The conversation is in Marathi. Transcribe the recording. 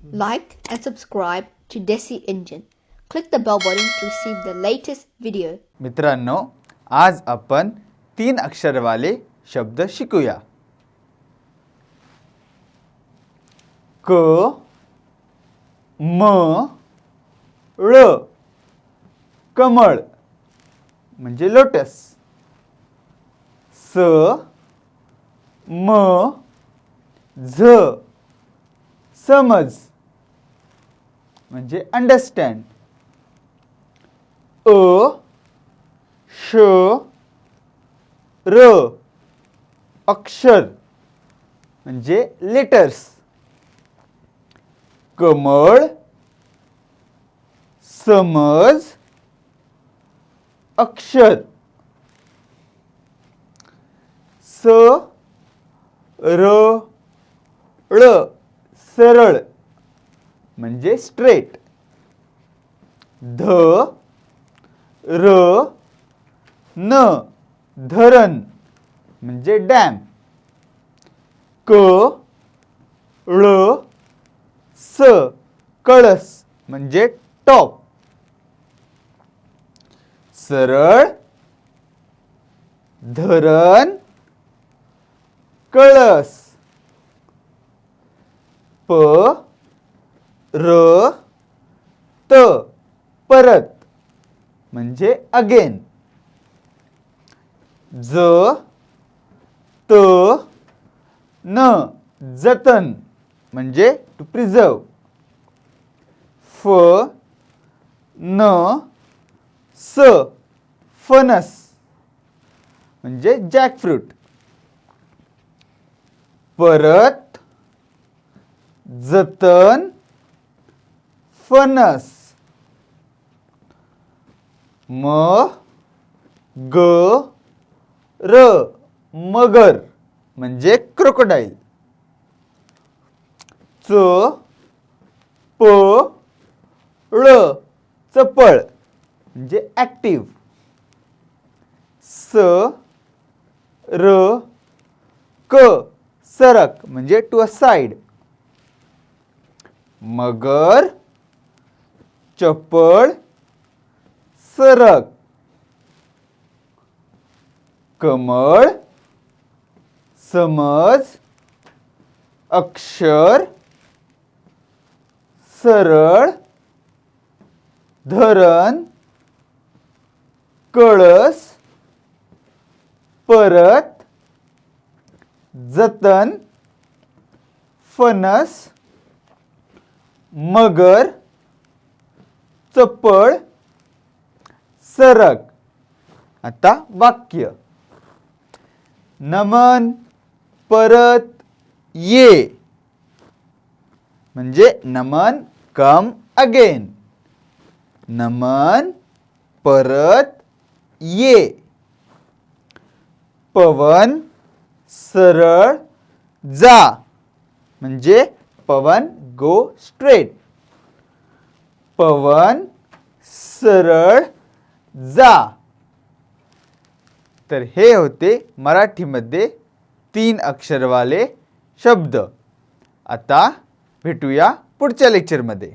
Like and subscribe to Desi Engine. Click the bell button to receive the latest video. मित्रांनो, आज आपण 3 अक्षर वाले शब्द शिकूया. क म ळ कमळ म्हणजे लोटस. स म झ समज म्हणजे अंडरस्टँड. अ श र अक्षर म्हणजे लेटर्स. कमळ समज अक्षर. स र ळ सरळ म्हणजे स्ट्रेट. ध र न धरण म्हणजे डॅम. क ळ स कळस म्हणजे टॉप. सरळ धरण कळस. प र त परत म्हणजे अगेन. ज त न जतन म्हणजे टू प्रिझर्व. फ न स फणस म्हणजे जॅकफ्रूट. परत जतन फणस. म ग र मगर म्हणजे क्रोकोडाईल. च प ळ चपळ म्हणजे ॲक्टिव्ह. स र क सरक म्हणजे टू अ साइड. मगर चपळ सरक. कमळ समज अक्षर सरळ धरण कळस परत जतन फणस मगर चपळ सरक. आता वाक्य. नमन परत ये म्हणजे नमन कम अगेन. नमन परत ये. पवन सरळ जा म्हणजे पवन गो स्ट्रेट. पवन सरळ जा. तर हे होते मराठीमध्ये 3 अक्षरवाले शब्द. आता भेटूया पुढच्या लेक्चरमध्ये.